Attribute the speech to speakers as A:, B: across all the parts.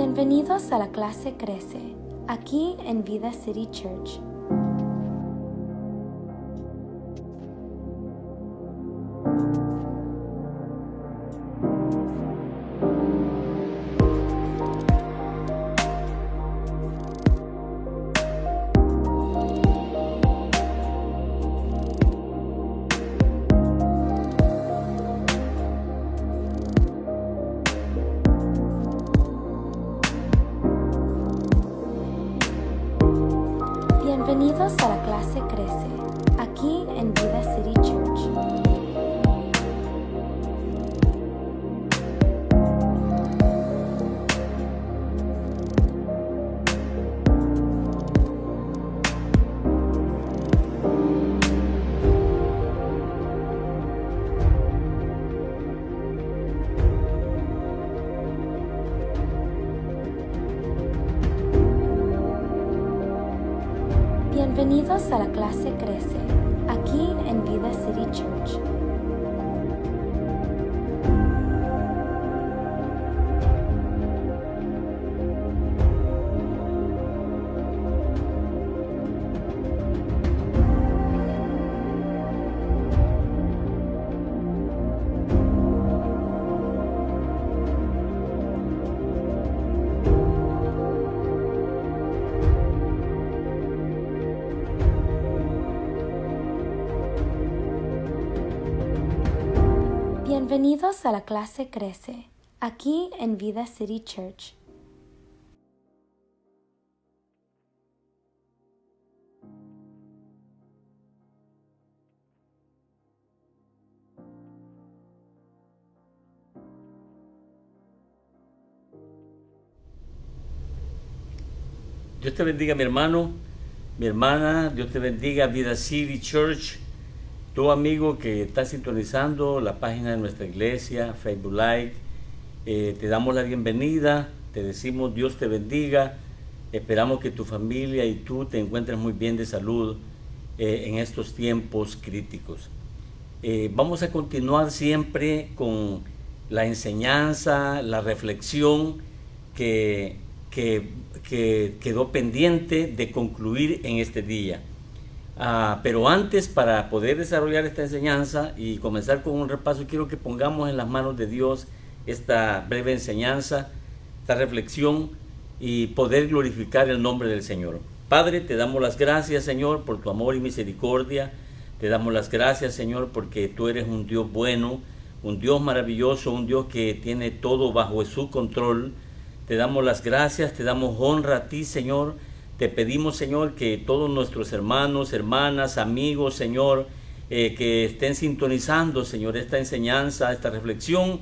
A: Bienvenidos a la clase Crece, aquí en Vida City Church. Bienvenidos a la clase Crece, aquí en Vida City Church. Bienvenidos a la clase Crece, aquí en Vida City Church. Bienvenidos a la clase Crece, aquí en Vida City Church.
B: Dios te bendiga, mi hermano, mi hermana. Dios te bendiga, Vida City Church. Tu amigo que está sintonizando la página de nuestra iglesia, Facebook Live, te damos la bienvenida, te decimos Dios te bendiga. Esperamos que tu familia y tú te encuentres muy bien de salud en estos tiempos críticos. Vamos a continuar siempre con la enseñanza, la reflexión que quedó pendiente de concluir en este día. Pero antes, para poder desarrollar esta enseñanza y comenzar con un repaso, quiero que pongamos en las manos de Dios esta breve enseñanza, esta reflexión, y poder glorificar el nombre del Señor. Padre, te damos las gracias, Señor, por tu amor y misericordia. Te damos las gracias, Señor, porque tú eres un Dios bueno, un Dios maravilloso, un Dios que tiene todo bajo su control. Te damos las gracias, te damos honra a ti, Señor. Te pedimos, Señor, que todos nuestros hermanos, hermanas, amigos, Señor, que estén sintonizando, Señor, esta enseñanza, esta reflexión,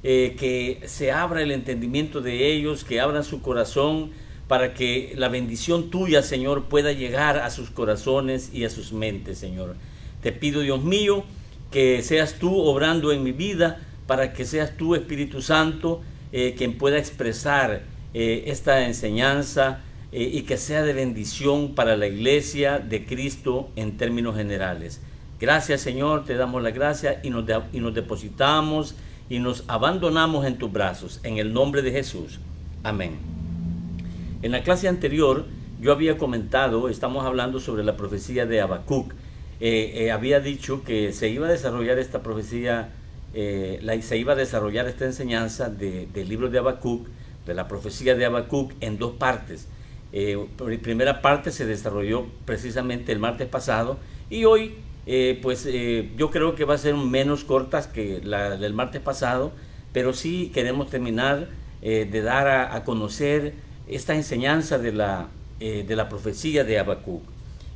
B: que se abra el entendimiento de ellos, que abran su corazón para que la bendición tuya, Señor, pueda llegar a sus corazones y a sus mentes, Señor. Te pido, Dios mío, que seas tú obrando en mi vida, para que seas tú, Espíritu Santo, quien pueda expresar esta enseñanza, y que sea de bendición para la iglesia de Cristo en términos generales. Gracias, Señor, te damos la gracia y nos depositamos y nos abandonamos en tus brazos, en el nombre de Jesús. Amén. En la clase anterior yo había comentado, estamos hablando sobre la profecía de Habacuc. Había dicho que se iba a desarrollar esta profecía, se iba a desarrollar esta enseñanza del libro de Habacuc, de la profecía de Habacuc, en dos partes. La primera parte se desarrolló precisamente el martes pasado, y hoy yo creo que va a ser menos cortas que la del martes pasado, pero sí queremos terminar de dar a conocer esta enseñanza de la profecía de Habacuc.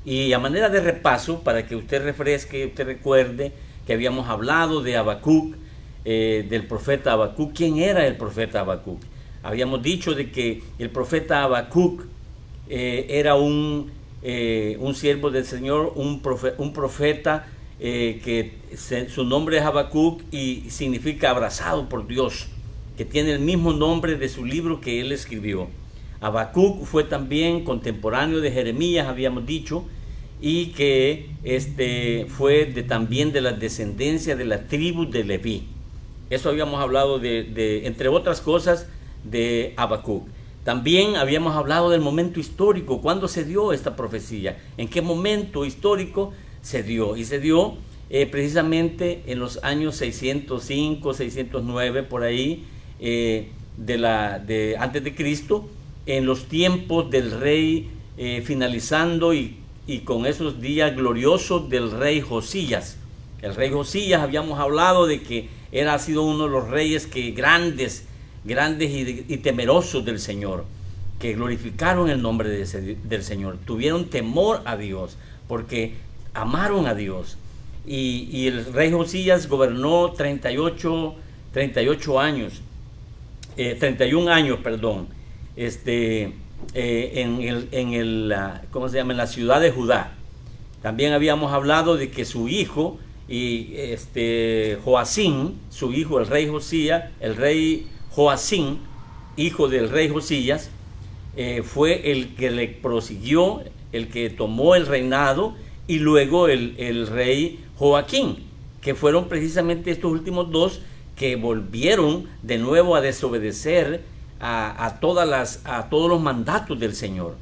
B: Y a manera de repaso, para que usted refresque, usted recuerde que habíamos hablado de Habacuc, del profeta Habacuc. ¿Quién era el profeta Habacuc? Habíamos dicho de que el profeta Habacuc era un siervo del Señor, un profeta su nombre es Habacuc y significa abrazado por Dios, que tiene el mismo nombre de su libro que él escribió. Habacuc fue también contemporáneo de Jeremías, habíamos dicho, y que fue también de la descendencia de la tribu de Leví. Eso habíamos hablado entre otras cosas, de Habacuc. También habíamos hablado del momento histórico, cuándo se dio esta profecía, en qué momento histórico se dio. Y se dio precisamente en los años 605, 609, por ahí, antes de Cristo, en los tiempos del rey, finalizando y con esos días gloriosos del rey Josías. El rey Josías, habíamos hablado de que ha sido uno de los reyes que grandes y temerosos del Señor, que glorificaron el nombre del Señor, tuvieron temor a Dios, porque amaron a Dios. Y el rey Josías gobernó 31 años, en la ciudad de Judá. También habíamos hablado de que su hijo, Joacim, su hijo, el rey Joacim, hijo del rey Josías, fue el que le prosiguió, el que tomó el reinado, y luego el rey Joaquín, que fueron precisamente estos últimos dos que volvieron de nuevo a desobedecer a todos los mandatos del Señor.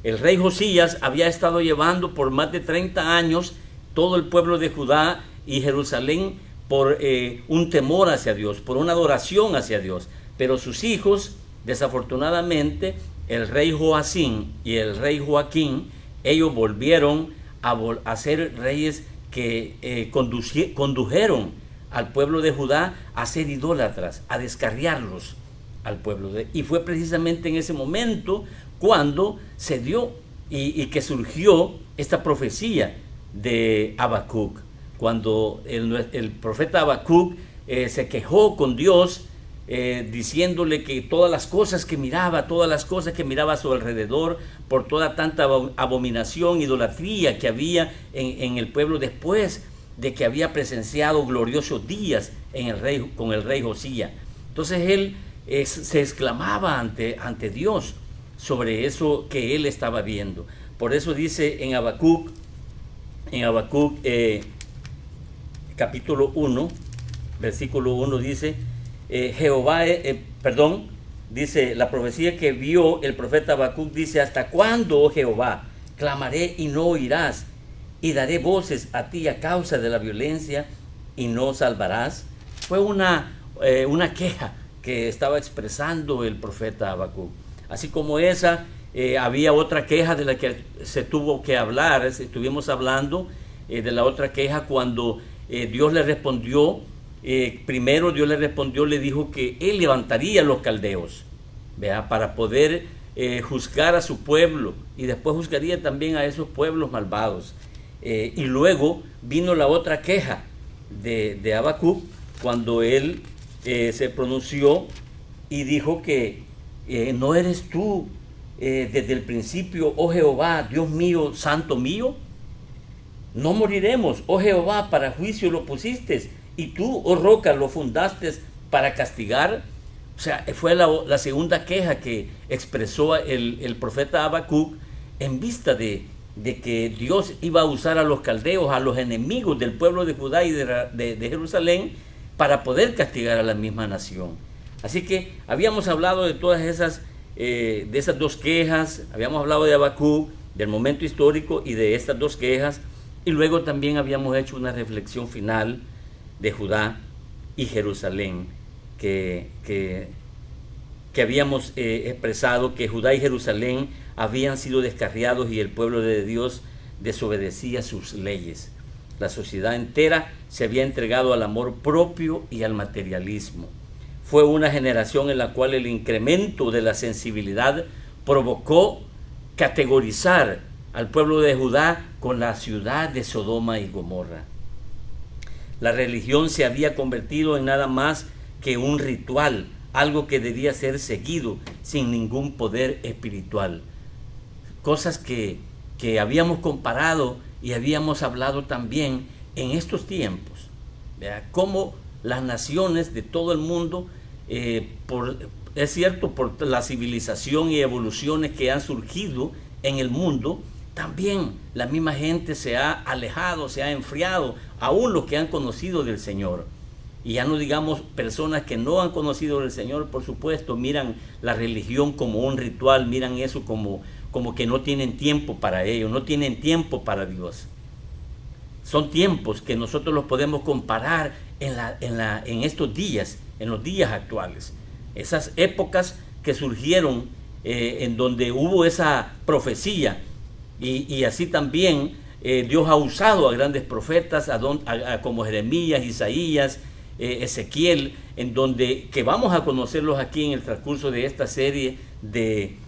B: El rey Josías había estado llevando por más de 30 años todo el pueblo de Judá y Jerusalén por un temor hacia Dios, por una adoración hacia Dios. Pero sus hijos, desafortunadamente, el rey Joacim y el rey Joaquín, ellos volvieron a ser reyes que condujeron al pueblo de Judá a ser idólatras, a descarriarlos al pueblo. Y fue precisamente en ese momento cuando se dio y que surgió esta profecía de Habacuc, cuando el profeta Habacuc se quejó con Dios, diciéndole que todas las cosas que miraba a su alrededor, por toda tanta abominación, idolatría que había en el pueblo después de que había presenciado gloriosos días con el rey Josías. Entonces él se exclamaba ante Dios sobre eso que él estaba viendo. Por eso dice en Habacuc capítulo 1, versículo 1, dice, dice la profecía que vio el profeta Habacuc, dice: ¿hasta cuándo, oh Jehová, clamaré y no oirás? Y daré voces a ti a causa de la violencia y no salvarás. Fue una queja que estaba expresando el profeta Habacuc. Así como esa, había otra queja de la que se tuvo que hablar. Estuvimos hablando de la otra queja cuando Dios le respondió. Primero Dios le respondió, le dijo que él levantaría a los caldeos, ¿verdad?, para poder juzgar a su pueblo, y después juzgaría también a esos pueblos malvados. Y luego vino la otra queja de Habacuc, cuando él se pronunció y dijo que ¿no eres tú desde el principio, oh Jehová, Dios mío, santo mío? No moriremos, oh Jehová, para juicio lo pusiste, y tú, oh roca, lo fundaste para castigar. O sea, fue la segunda queja que expresó el profeta Habacuc en vista de que Dios iba a usar a los caldeos, a los enemigos del pueblo de Judá y de Jerusalén, para poder castigar a la misma nación. Así que habíamos hablado de todas esas dos quejas, habíamos hablado de Habacuc, del momento histórico y de estas dos quejas, y luego también habíamos hecho una reflexión final de Judá y Jerusalén, que habíamos expresado que Judá y Jerusalén habían sido descarriados y el pueblo de Dios desobedecía sus leyes. La sociedad entera se había entregado al amor propio y al materialismo. Fue una generación en la cual el incremento de la sensibilidad provocó categorizar al pueblo de Judá con la ciudad de Sodoma y Gomorra. La religión se había convertido en nada más que un ritual, algo que debía ser seguido sin ningún poder espiritual. Cosas que habíamos comparado y habíamos hablado también en estos tiempos, ¿verdad? Cómo las naciones de todo el mundo, es cierto, por la civilización y evoluciones que han surgido en el mundo, también la misma gente se ha alejado, se ha enfriado, aún los que han conocido del Señor. Y ya no digamos personas que no han conocido al Señor, por supuesto, miran la religión como un ritual, miran eso como que no tienen tiempo para ello, no tienen tiempo para Dios. Son tiempos que nosotros los podemos comparar en estos días, en los días actuales. Esas épocas que surgieron en donde hubo esa profecía, y así también Dios ha usado a grandes profetas como Jeremías, Isaías, Ezequiel, en donde que vamos a conocerlos aquí en el transcurso de esta serie de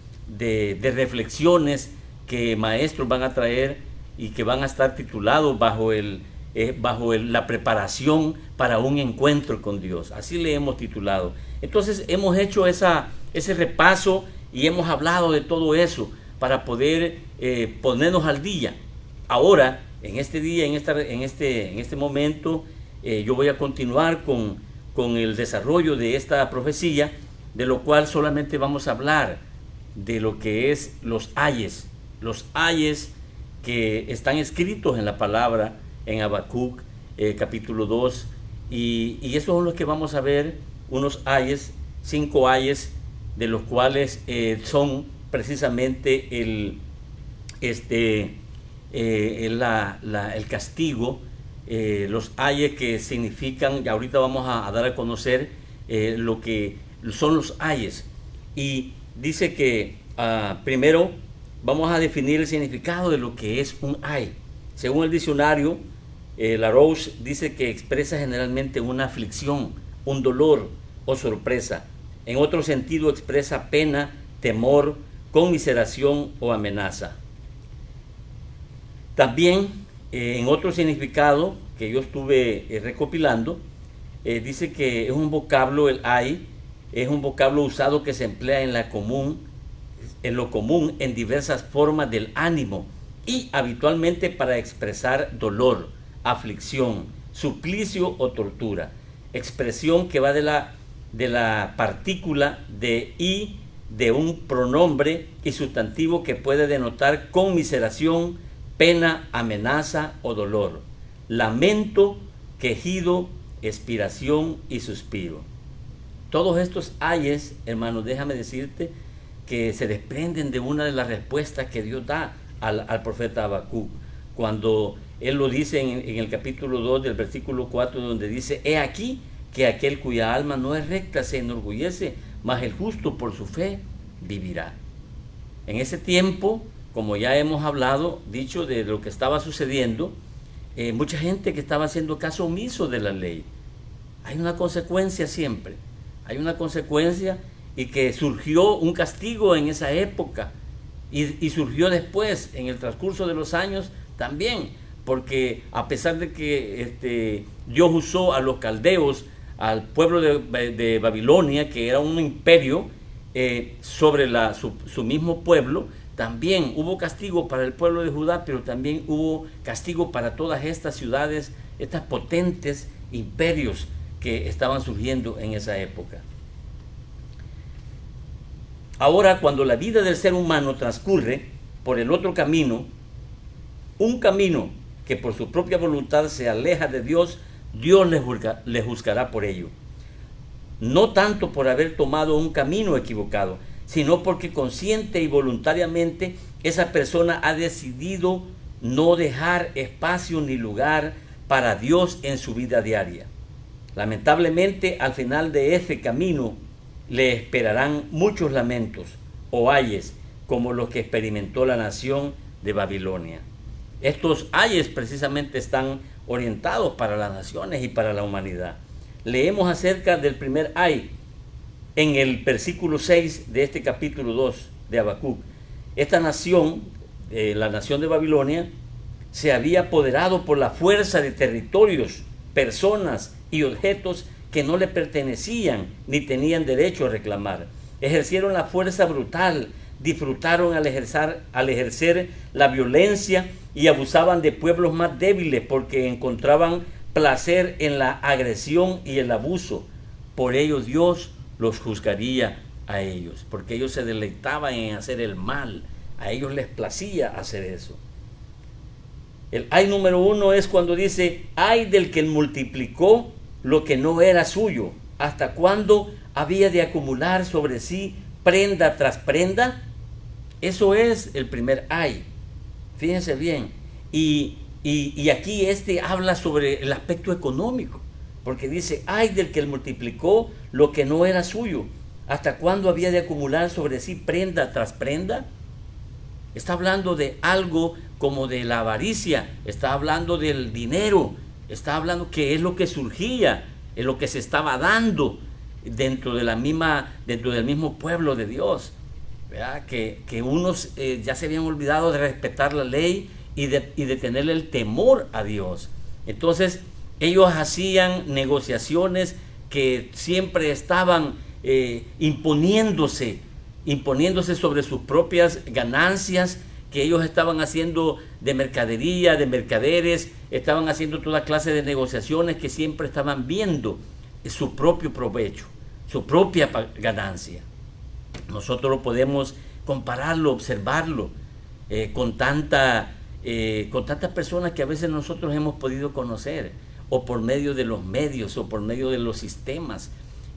B: reflexiones que maestros van a traer y que van a estar titulados bajo la preparación para un encuentro con Dios. Así le hemos titulado. Entonces hemos hecho ese repaso y hemos hablado de todo eso para poder ponernos al día. Ahora, en este día, en este momento, yo voy a continuar con el desarrollo de esta profecía, de lo cual solamente vamos a hablar de lo que es los ayes que están escritos en la palabra en Habacuc capítulo 2, y esos son los que vamos a ver, unos ayes, 5 ayes, de los cuales son precisamente el castigo, los ayes que significan, y ahorita vamos a dar a conocer lo que son los ayes. Y dice que primero vamos a definir el significado de lo que es un ay. Según el diccionario, Larouche dice que expresa generalmente una aflicción, un dolor o sorpresa. En otro sentido expresa pena, temor, conmiseración o amenaza. También en otro significado que yo estuve recopilando, dice que es un vocablo, el ay, es un vocablo usado que se emplea en lo común en diversas formas del ánimo y habitualmente para expresar dolor, aflicción, suplicio o tortura. Expresión que va de la partícula de y de un pronombre y sustantivo que puede denotar conmiseración, pena, amenaza o dolor, lamento, quejido, expiración y suspiro. Todos estos ayes, hermanos, déjame decirte que se desprenden de una de las respuestas que Dios da al profeta Habacuc, cuando él lo dice en el capítulo 2 del versículo 4, donde dice: he aquí que aquel cuya alma no es recta se enorgullece, mas el justo por su fe vivirá. En ese tiempo, como ya hemos dicho de lo que estaba sucediendo, mucha gente que estaba haciendo caso omiso de la ley. Hay una consecuencia siempre, hay una consecuencia, y que surgió un castigo en esa época y surgió después, en el transcurso de los años también, porque a pesar de que Dios usó a los caldeos, al pueblo de Babilonia, que era un imperio sobre su mismo pueblo, también hubo castigo para el pueblo de Judá, pero también hubo castigo para todas estas ciudades, estas potentes imperios que estaban surgiendo en esa época. Ahora, cuando la vida del ser humano transcurre por el otro camino, un camino que por su propia voluntad se aleja de Dios, Dios le juzgará por ello. No tanto por haber tomado un camino equivocado, sino porque consciente y voluntariamente esa persona ha decidido no dejar espacio ni lugar para Dios en su vida diaria. Lamentablemente, al final de ese camino le esperarán muchos lamentos o ayes, como los que experimentó la nación de Babilonia. Estos ayes precisamente están orientados para las naciones y para la humanidad. Leemos acerca del primer ay en el versículo 6 de este capítulo 2 de Habacuc. Esta nación, la nación de Babilonia, se había apoderado por la fuerza de territorios, personas y objetos que no le pertenecían ni tenían derecho a reclamar. Ejercieron la fuerza brutal, disfrutaron al ejercer la violencia y abusaban de pueblos más débiles porque encontraban placer en la agresión y el abuso. Por ello Dios los juzgaría a ellos, porque ellos se deleitaban en hacer el mal. A ellos les placía hacer eso. El ay número 1 es cuando dice: ay del que multiplicó lo que no era suyo? ¿Hasta cuándo había de acumular sobre sí prenda tras prenda? Eso es el primer ay. Fíjense bien. Y aquí habla sobre el aspecto económico, porque dice, ay del que multiplicó lo que no era suyo. ¿Hasta cuándo había de acumular sobre sí prenda tras prenda? Está hablando de algo como de la avaricia, está hablando del dinero, está hablando que es lo que surgía, es lo que se estaba dando dentro del mismo pueblo de Dios, ¿verdad? Que unos ya se habían olvidado de respetar la ley y de tenerle el temor a Dios. Entonces ellos hacían negociaciones que siempre estaban imponiéndose sobre sus propias ganancias, que ellos estaban haciendo de mercadería, de mercaderes, estaban haciendo toda clase de negociaciones que siempre estaban viendo su propio provecho, su propia ganancia. Nosotros lo podemos compararlo, observarlo con tantas personas que a veces nosotros hemos podido conocer, o por medio de los medios, o por medio de los sistemas,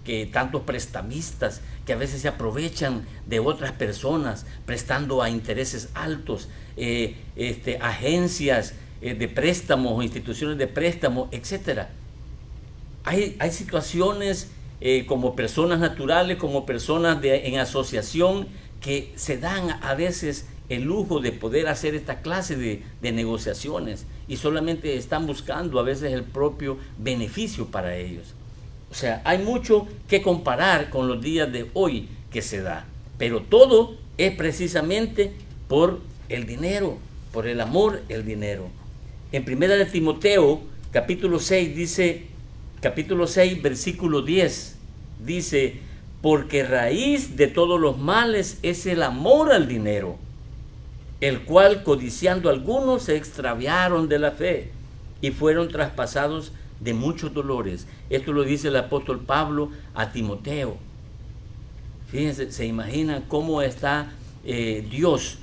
B: que tantos prestamistas que a veces se aprovechan de otras personas prestando a intereses altos, agencias de préstamos o instituciones de préstamo, etcétera. Hay situaciones como personas naturales, como personas en asociación, que se dan a veces el lujo de poder hacer esta clase de negociaciones y solamente están buscando a veces el propio beneficio para ellos. O sea, hay mucho que comparar con los días de hoy que se da, pero todo es precisamente por el dinero, por el amor al dinero. En 1 de Timoteo, capítulo 6, versículo 10, dice, porque raíz de todos los males es el amor al dinero, el cual codiciando algunos se extraviaron de la fe y fueron traspasados de muchos dolores. Esto lo dice el apóstol Pablo a Timoteo. Fíjense, se imagina cómo está Dios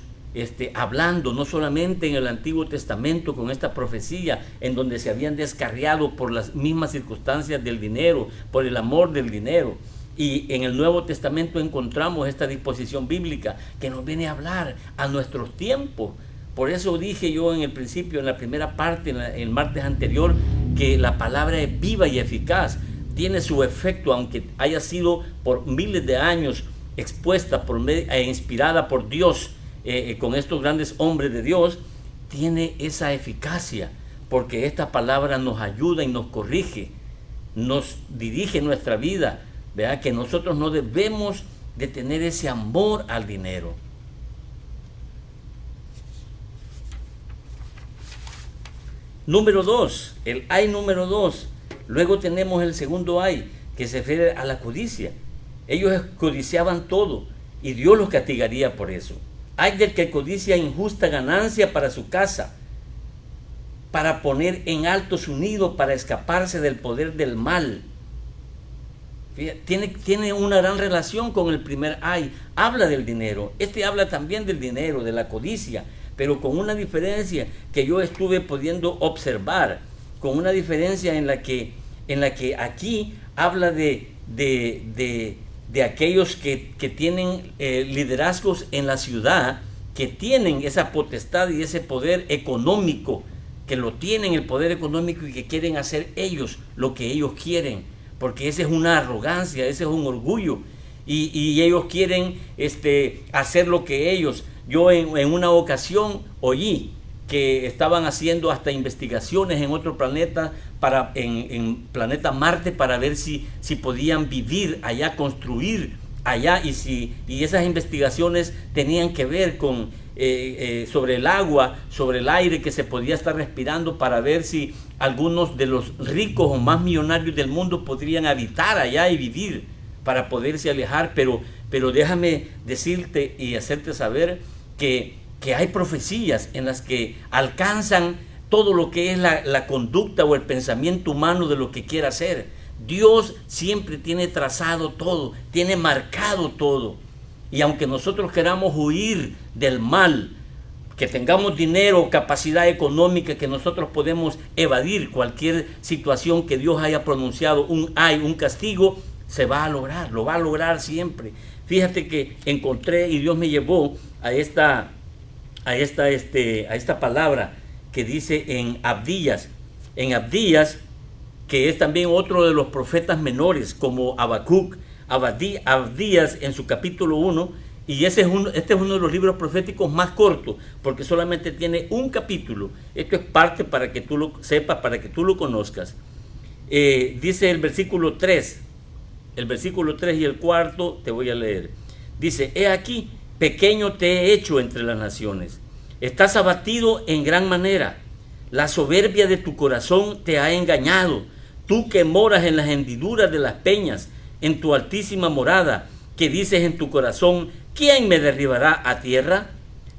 B: hablando, no solamente en el Antiguo Testamento con esta profecía, en donde se habían descarriado por las mismas circunstancias del dinero, por el amor del dinero. Y en el Nuevo Testamento encontramos esta disposición bíblica que nos viene a hablar a nuestros tiempos. Por eso dije yo en el principio, en la primera parte, el martes anterior, que la palabra es viva y eficaz, tiene su efecto, aunque haya sido por miles de años expuesta e inspirada por Dios, con estos grandes hombres de Dios, tiene esa eficacia, porque esta palabra nos ayuda y nos corrige, nos dirige nuestra vida, ¿verdad? Que nosotros no debemos de tener ese amor al dinero. Número 2, el ay número 2. Luego tenemos el segundo ay, que se refiere a la codicia. Ellos codiciaban todo y Dios los castigaría por eso. Ay del que codicia injusta ganancia para su casa, para poner en alto su nido, para escaparse del poder del mal. Tiene una gran relación con el primer ay. Habla del dinero. Habla también del dinero, de la codicia, pero con una diferencia que yo estuve pudiendo observar, con una diferencia en la que aquí habla de aquellos que tienen liderazgos en la ciudad, que tienen esa potestad y ese poder económico, que lo tienen el poder económico y que quieren hacer ellos lo que ellos quieren, porque esa es una arrogancia, ese es un orgullo, y ellos quieren hacer lo que ellos. Yo en una ocasión oí que estaban haciendo hasta investigaciones en otro planeta, en planeta Marte, para ver si podían vivir allá, construir allá, y esas investigaciones tenían que ver con sobre el agua, sobre el aire que se podía estar respirando, para ver si algunos de los ricos o más millonarios del mundo podrían habitar allá y vivir, para poderse alejar. Pero déjame decirte y hacerte saber que hay profecías en las que alcanzan todo lo que es la conducta o el pensamiento humano de lo que quiera hacer. Dios siempre tiene trazado todo, tiene marcado todo. Y aunque nosotros queramos huir del mal, que tengamos dinero o capacidad económica, que nosotros podemos evadir cualquier situación que Dios haya pronunciado, un castigo, se va a lograr, lo va a lograr siempre. Fíjate que encontré y Dios me llevó a esta palabra que dice en Abdías, que es también otro de los profetas menores, como Habacuc, Abdías en su capítulo 1, y este es uno de los libros proféticos más cortos, porque solamente tiene un capítulo. Esto es parte para que tú lo sepas, para que tú lo conozcas. Dice el versículo 3 y el 4, te voy a leer. Dice: he aquí, pequeño te he hecho entre las naciones, estás abatido en gran manera, la soberbia de tu corazón te ha engañado, tú que moras en las hendiduras de las peñas, en tu altísima morada, que dices en tu corazón: ¿quién me derribará a tierra?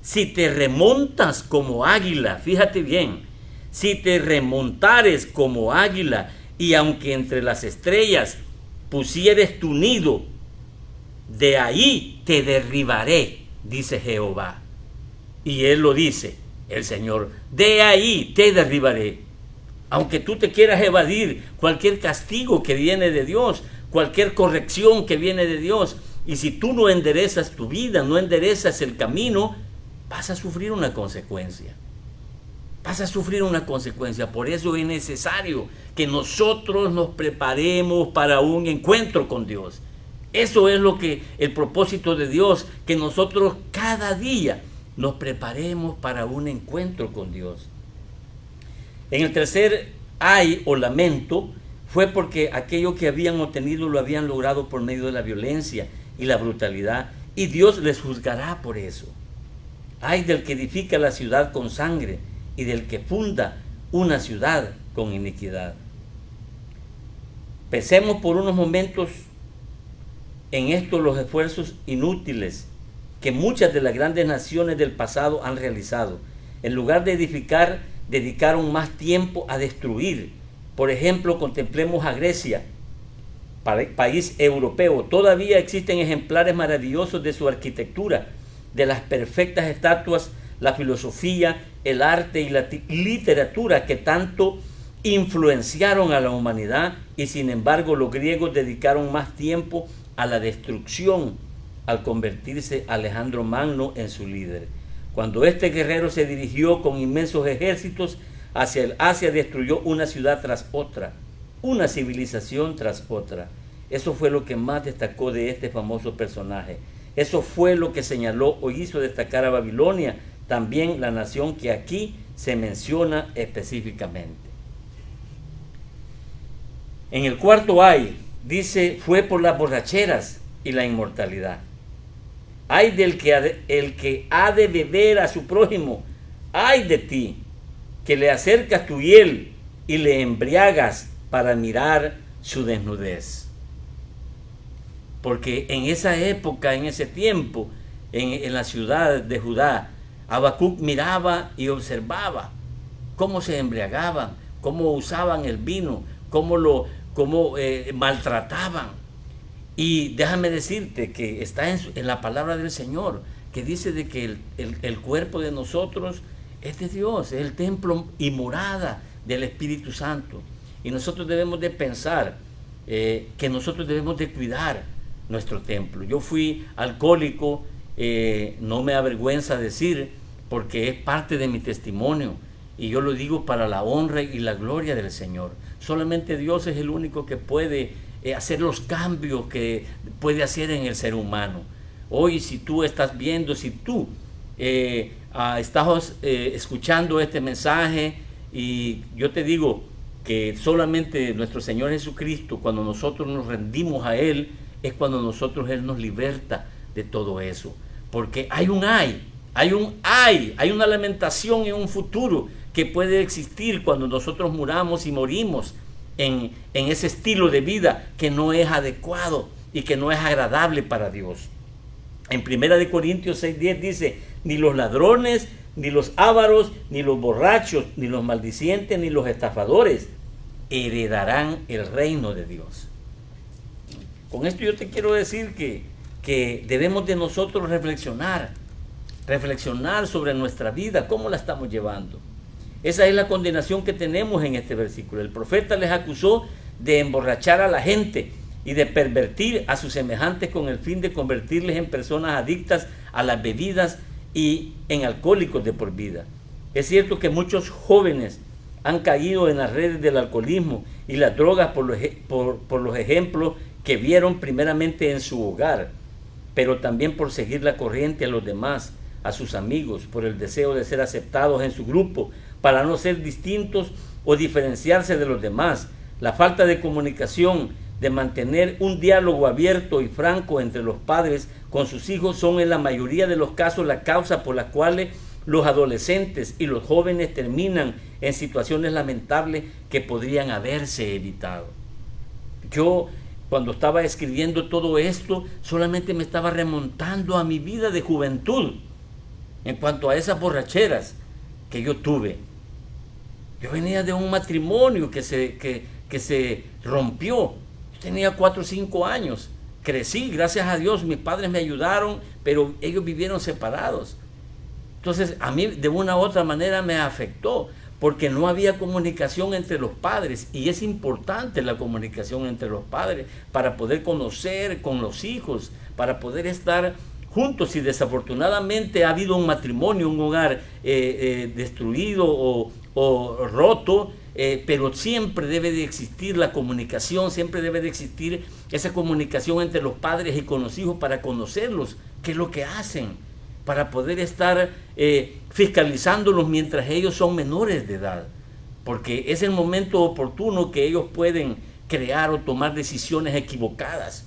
B: Si te remontas como águila, fíjate bien, si te remontares como águila, y aunque entre las estrellas pusieres tu nido, de ahí te derribaré, dice Jehová. Y él lo dice, el Señor, de ahí te derribaré. Aunque tú te quieras evadir cualquier castigo que viene de Dios, cualquier corrección que viene de Dios, y si tú no enderezas tu vida, no enderezas el camino, vas a sufrir una consecuencia. Vas a sufrir una consecuencia. Por eso es necesario que nosotros nos preparemos para un encuentro con Dios. Eso es lo que el propósito de Dios, que nosotros cada día nos preparemos para un encuentro con Dios. En el tercer ay o lamento fue porque aquello que habían obtenido lo habían logrado por medio de la violencia y la brutalidad, y Dios les juzgará por eso. Ay del que edifica la ciudad con sangre y del que funda una ciudad con iniquidad. Pensemos por unos momentos en esto los esfuerzos inútiles que muchas de las grandes naciones del pasado han realizado. En lugar de edificar, dedicaron más tiempo a destruir. Por ejemplo, contemplemos a Grecia, país europeo. Todavía existen ejemplares maravillosos de su arquitectura, de las perfectas estatuas, la filosofía, el arte y la literatura que tanto influenciaron a la humanidad, y sin embargo los griegos dedicaron más tiempo a la destrucción al convertirse Alejandro Magno en su líder. Cuando este guerrero se dirigió con inmensos ejércitos hacia el Asia, destruyó una ciudad tras otra, una civilización tras otra. Eso fue lo que más destacó de este famoso personaje. Eso fue lo que señaló o hizo destacar a Babilonia, también la nación que aquí se menciona específicamente. En el cuarto ay, dice, fue por las borracheras y la inmortalidad. Ay del que ha de beber a su prójimo, ay de ti, que le acercas tu hiel y le embriagas para mirar su desnudez. Porque en esa época, en ese tiempo, en la ciudad de Judá, Habacuc miraba y observaba cómo se embriagaban, cómo usaban el vino, cómo maltrataban. Y déjame decirte que está en la palabra del Señor, que dice de que el cuerpo de nosotros es de Dios, es el templo y morada del Espíritu Santo. Y nosotros debemos de pensar que nosotros debemos de cuidar nuestro templo. Yo fui alcohólico, no me avergüenza decir, porque es parte de mi testimonio, y yo lo digo para la honra y la gloria del Señor. Solamente Dios es el único que puede hacer los cambios que puede hacer en el ser humano. Hoy, si tú estás viendo, si tú estás escuchando este mensaje, y yo te digo que solamente nuestro Señor Jesucristo, cuando nosotros nos rendimos a Él, es cuando Él nos liberta de todo eso. Porque hay una lamentación en un futuro que puede existir cuando nosotros muramos y morimos en ese estilo de vida que no es adecuado y que no es agradable para Dios. En 1 Corintios 6:10 dice: ni los ladrones, ni los ávaros, ni los borrachos, ni los maldicientes, ni los estafadores heredarán el reino de Dios. Con esto yo te quiero decir que debemos de nosotros reflexionar reflexionar sobre nuestra vida, cómo la estamos llevando. Esa es la condenación que tenemos en este versículo. El profeta les acusó de emborrachar a la gente y de pervertir a sus semejantes con el fin de convertirles en personas adictas a las bebidas y en alcohólicos de por vida. Es cierto que muchos jóvenes han caído en las redes del alcoholismo y las drogas por los ejemplos que vieron primeramente en su hogar, pero también por seguir la corriente a los demás, a sus amigos, por el deseo de ser aceptados en su grupo, para no ser distintos o diferenciarse de los demás. La falta de comunicación, de mantener un diálogo abierto y franco entre los padres con sus hijos son en la mayoría de los casos la causa por la cual los adolescentes y los jóvenes terminan en situaciones lamentables que podrían haberse evitado. Yo, cuando estaba escribiendo todo esto, solamente me estaba remontando a mi vida de juventud en cuanto a esas borracheras que yo tuve. Yo venía de un matrimonio que se rompió. Yo tenía 4 o 5 años. Crecí, gracias a Dios, mis padres me ayudaron, pero ellos vivieron separados. Entonces, a mí de una u otra manera me afectó, porque no había comunicación entre los padres, y es importante la comunicación entre los padres para poder conocer con los hijos, para poder estar juntos. Y desafortunadamente ha habido un matrimonio, un hogar destruido o roto, pero siempre debe de existir la comunicación, siempre debe de existir esa comunicación entre los padres y con los hijos para conocerlos, qué es lo que hacen, para poder estar fiscalizándolos mientras ellos son menores de edad, porque es el momento oportuno que ellos pueden crear o tomar decisiones equivocadas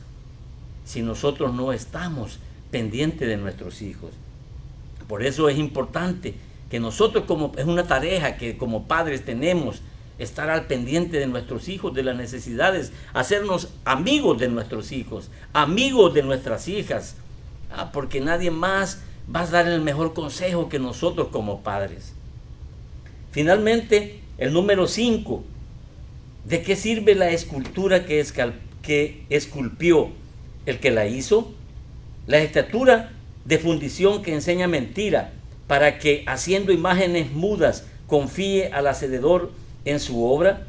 B: si nosotros no estamos pendientes de nuestros hijos. Por eso es importante que nosotros, es una tarea que como padres tenemos, estar al pendiente de nuestros hijos, de las necesidades, hacernos amigos de nuestros hijos, amigos de nuestras hijas, porque nadie más va a dar el mejor consejo que nosotros como padres. Finalmente, el número 5, ¿de qué sirve la escultura que esculpió el que la hizo? La estatua de fundición que enseña mentira, para que haciendo imágenes mudas confíe al hacedor en su obra.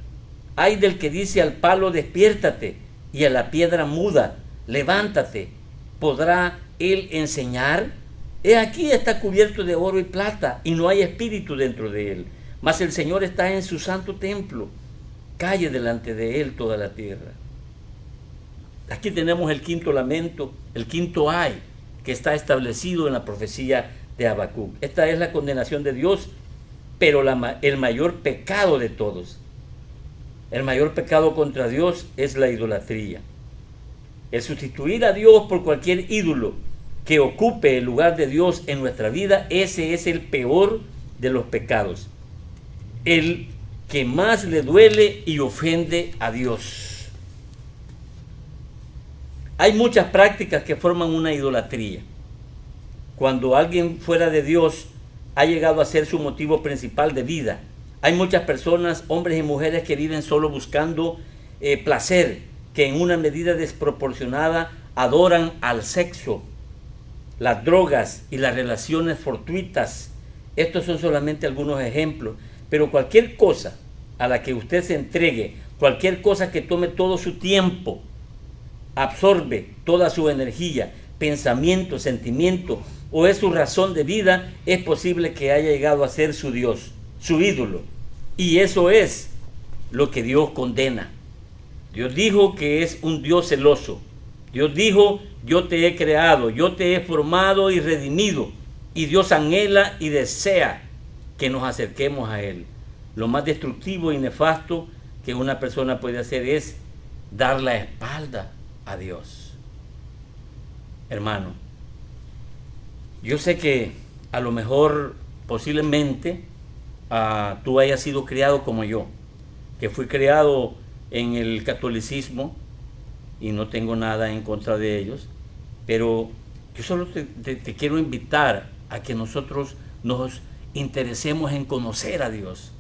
B: Ay del que dice al palo despiértate y a la piedra muda levántate, ¿podrá él enseñar? He aquí está cubierto de oro y plata y no hay espíritu dentro de él, mas el Señor está en su santo templo, calle delante de él toda la tierra. Aquí tenemos el quinto lamento, el quinto ay, que está establecido en la profecía de Habacuc. Esta es la condenación de Dios, pero el mayor pecado de todos, el mayor pecado contra Dios es la idolatría. El sustituir a Dios por cualquier ídolo que ocupe el lugar de Dios en nuestra vida, ese es el peor de los pecados, el que más le duele y ofende a Dios. Hay muchas prácticas que forman una idolatría. Cuando alguien fuera de Dios ha llegado a ser su motivo principal de vida. Hay muchas personas, hombres y mujeres, que viven solo buscando placer, que en una medida desproporcionada adoran al sexo, las drogas y las relaciones fortuitas. Estos son solamente algunos ejemplos, pero cualquier cosa a la que usted se entregue, cualquier cosa que tome todo su tiempo, absorbe toda su energía, pensamiento, sentimiento, o es su razón de vida, es posible que haya llegado a ser su Dios, su ídolo. Y eso es lo que Dios condena. Dios dijo que es un Dios celoso. Dios dijo, yo te he creado, yo te he formado y redimido. Y Dios anhela y desea que nos acerquemos a Él. Lo más destructivo y nefasto que una persona puede hacer es dar la espalda a Dios. Hermano, yo sé que a lo mejor, posiblemente, tú hayas sido criado como yo, que fui criado en el catolicismo y no tengo nada en contra de ellos, pero yo solo te quiero invitar a que nosotros nos interesemos en conocer a Dios,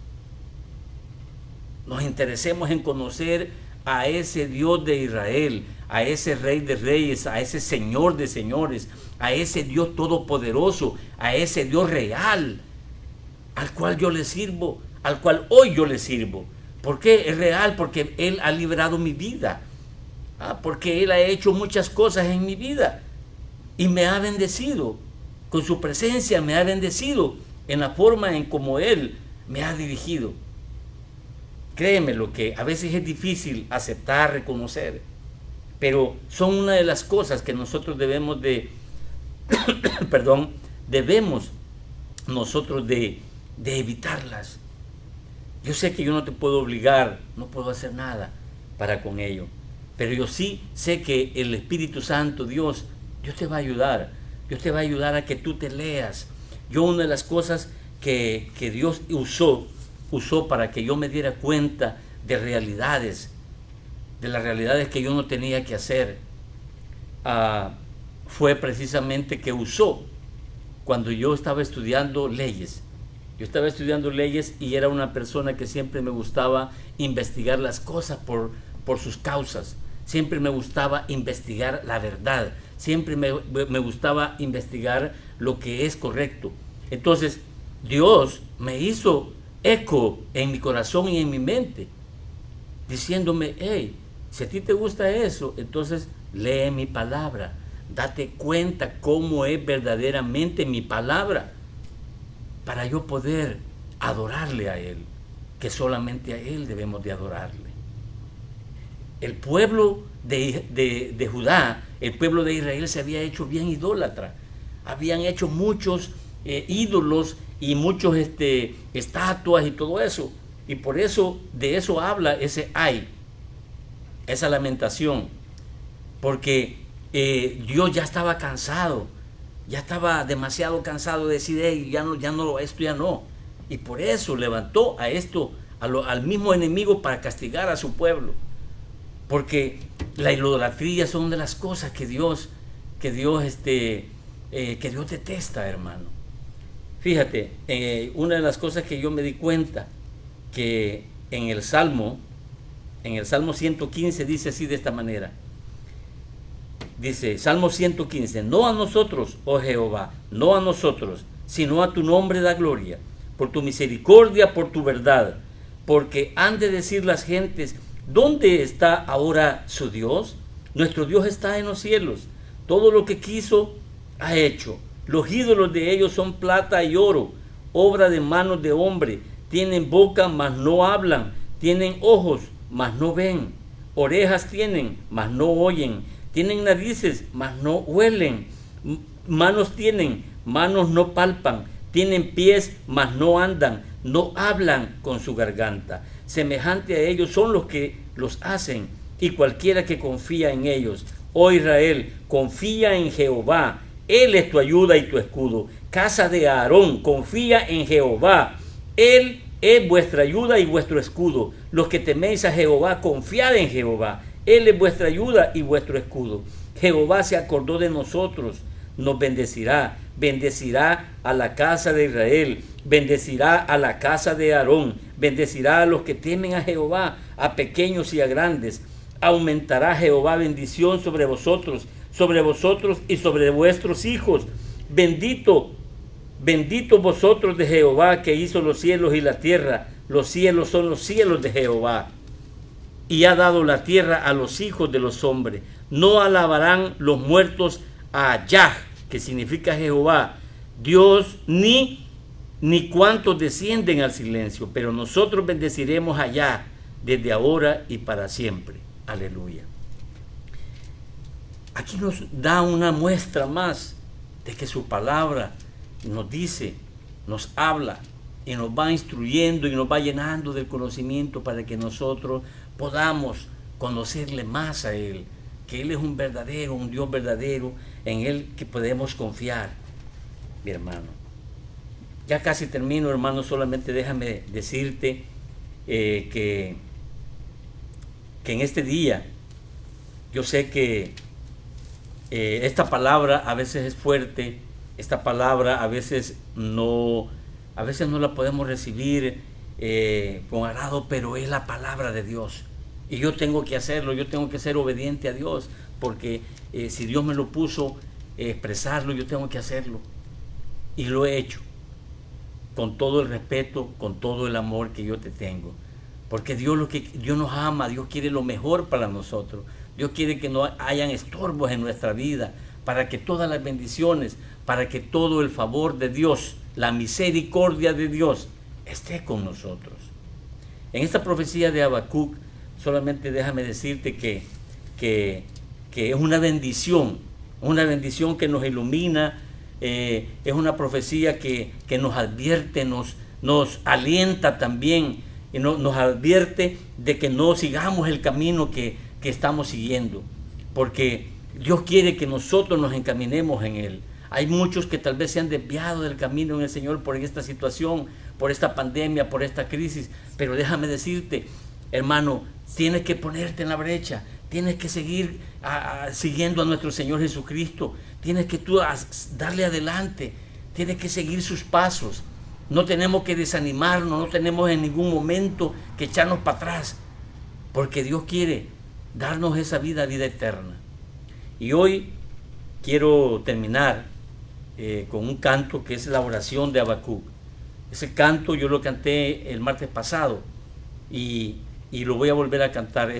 B: nos interesemos en conocer a ese Dios de Israel, a ese Rey de Reyes, a ese Señor de Señores, a ese Dios todopoderoso, a ese Dios real, al cual yo le sirvo, al cual hoy yo le sirvo. ¿Por qué es real? Porque Él ha liberado mi vida, porque Él ha hecho muchas cosas en mi vida y me ha bendecido. Con su presencia me ha bendecido en la forma en como Él me ha dirigido. Créeme, lo que a veces es difícil aceptar, reconocer, pero son una de las cosas que nosotros debemos de debemos nosotros de evitarlas. Yo sé que yo no te puedo obligar, no puedo hacer nada para con ello, pero yo sí sé que el Espíritu Santo, Dios te va a ayudar. Dios te va a ayudar a que tú te leas. Una de las cosas que Dios usó para que yo me diera cuenta de realidades, de las realidades que yo no tenía que hacer, fue precisamente que usó cuando yo estaba estudiando leyes. Yo estaba estudiando leyes y era una persona que siempre me gustaba investigar las cosas por sus causas. Siempre me gustaba investigar la verdad. Siempre me gustaba investigar lo que es correcto. Entonces, Dios me hizo eco en mi corazón y en mi mente, diciéndome: hey, si a ti te gusta eso, entonces lee mi palabra. Date cuenta cómo es verdaderamente mi palabra, para yo poder adorarle a Él, que solamente a Él debemos de adorarle. El pueblo de Judá, el pueblo de Israel, se había hecho bien idólatra. Habían hecho muchos ídolos y muchos estatuas y todo eso. Y por eso, de eso habla ese ay, esa lamentación. Porque Dios ya estaba cansado, ya estaba demasiado cansado de decir: hey, esto ya no. Y por eso levantó al mismo enemigo para castigar a su pueblo. Porque la idolatría son de las cosas que Dios detesta, hermano. Fíjate, una de las cosas que yo me di cuenta, que en el Salmo 115 dice así, de esta manera. Dice, Salmo 115: no a nosotros, oh Jehová, no a nosotros, sino a tu nombre da gloria, por tu misericordia, por tu verdad, porque han de decir las gentes: ¿dónde está ahora su Dios? Nuestro Dios está en los cielos. Todo lo que quiso ha hecho. Los ídolos de ellos son plata y oro, obra de manos de hombre. Tienen boca, mas no hablan. Tienen ojos, mas no ven. Orejas tienen, mas no oyen. Tienen narices, mas no huelen. Manos tienen, manos no palpan. Tienen pies, mas no andan. No hablan con su garganta. Semejante a ellos son los que los hacen, y cualquiera que confía en ellos. Oh Israel, confía en Jehová. Él es tu ayuda y tu escudo. Casa de Aarón, confía en Jehová. Él es vuestra ayuda y vuestro escudo. Los que teméis a Jehová, confiad en Jehová. Él es vuestra ayuda y vuestro escudo. Jehová se acordó de nosotros, nos bendecirá. Bendecirá a la casa de Israel, bendecirá a la casa de Aarón, bendecirá a los que temen a Jehová, a pequeños y a grandes. Aumentará Jehová bendición sobre vosotros y sobre vuestros hijos. Bendito vosotros de Jehová, que hizo los cielos y la tierra. Los cielos son los cielos de Jehová, y ha dado la tierra a los hijos de los hombres. No alabarán los muertos a Yah, que significa Jehová, Dios, ni cuantos descienden al silencio, pero nosotros bendeciremos allá desde ahora y para siempre. Aleluya. Aquí nos da una muestra más de que su palabra nos dice, nos habla y nos va instruyendo y nos va llenando del conocimiento para que nosotros podamos conocerle más a Él, que Él es un Dios verdadero, en Él que podemos confiar, mi hermano. Ya casi termino, hermano, solamente déjame decirte que en este día, yo sé que esta palabra a veces es fuerte, esta palabra a veces no la podemos recibir con agrado, pero es la palabra de Dios. Y yo tengo que hacerlo, yo tengo que ser obediente a Dios, porque si Dios me lo puso, expresarlo, yo tengo que hacerlo. Y lo he hecho, con todo el respeto, con todo el amor que yo te tengo. Porque Dios nos ama, Dios quiere lo mejor para nosotros. Dios quiere que no hayan estorbos en nuestra vida, para que todas las bendiciones, para que todo el favor de Dios, la misericordia de Dios, esté con nosotros. En esta profecía de Habacuc, solamente déjame decirte que es una bendición que nos ilumina, es una profecía que nos advierte, nos alienta también, y nos advierte de que no sigamos el camino que estamos siguiendo, porque Dios quiere que nosotros nos encaminemos en Él. Hay muchos que tal vez se han desviado del camino en el Señor por esta situación, por esta pandemia, por esta crisis, pero déjame decirte, hermano, tienes que ponerte en la brecha, tienes que seguir siguiendo a nuestro Señor Jesucristo, tienes que tú darle adelante, tienes que seguir sus pasos. No tenemos que desanimarnos, no tenemos en ningún momento que echarnos para atrás, porque Dios quiere darnos esa vida eterna. Y hoy quiero terminar con un canto que es la oración de Habacuc. Ese canto yo lo canté el martes pasado y lo voy a volver a cantar.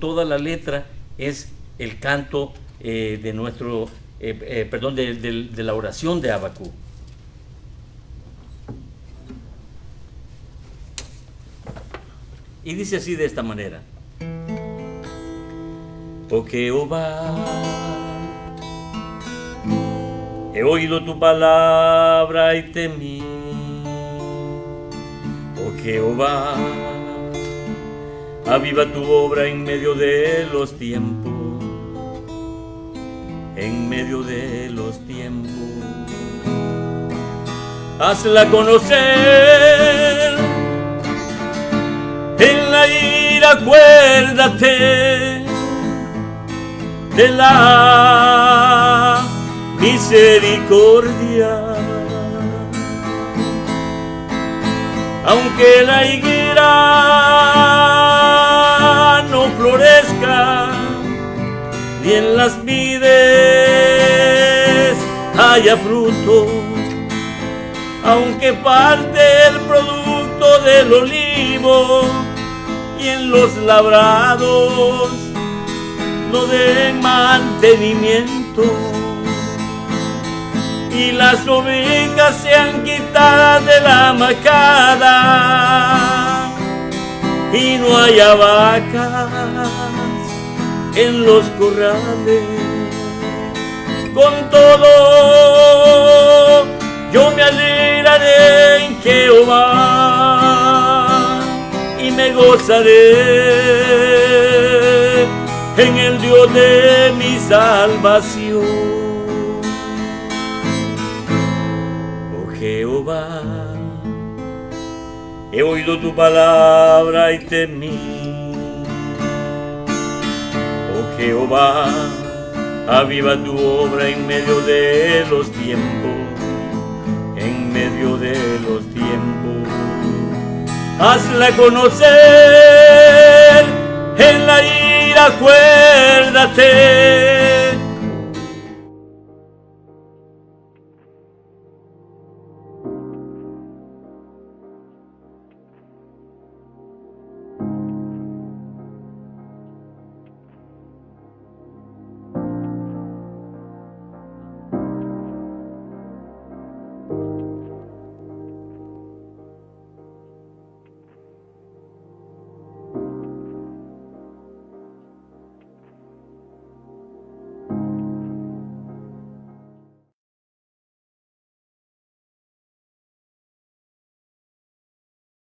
B: Toda la letra es el canto de la oración de Habacuc. Y dice así de esta manera: Oh Jehová, he oído tu palabra y temí. Oh Jehová, aviva tu obra en medio de los tiempos, en medio de los tiempos. Hazla conocer en la ira, acuérdate de la misericordia. Aunque la higuera no florezca, ni en las vides haya fruto, aunque parte el producto del olivo y en los labrados no den mantenimiento, y las ovejas sean quitadas de la macada, y no haya vacas en los corrales. Con todo yo me alegraré en Jehová y me gozaré en el Dios de mi salvación. Oh Jehová, he oído tu palabra y temí. Oh Jehová, aviva tu obra en medio de los tiempos, en medio de los tiempos. Hazla conocer en la ira, acuérdate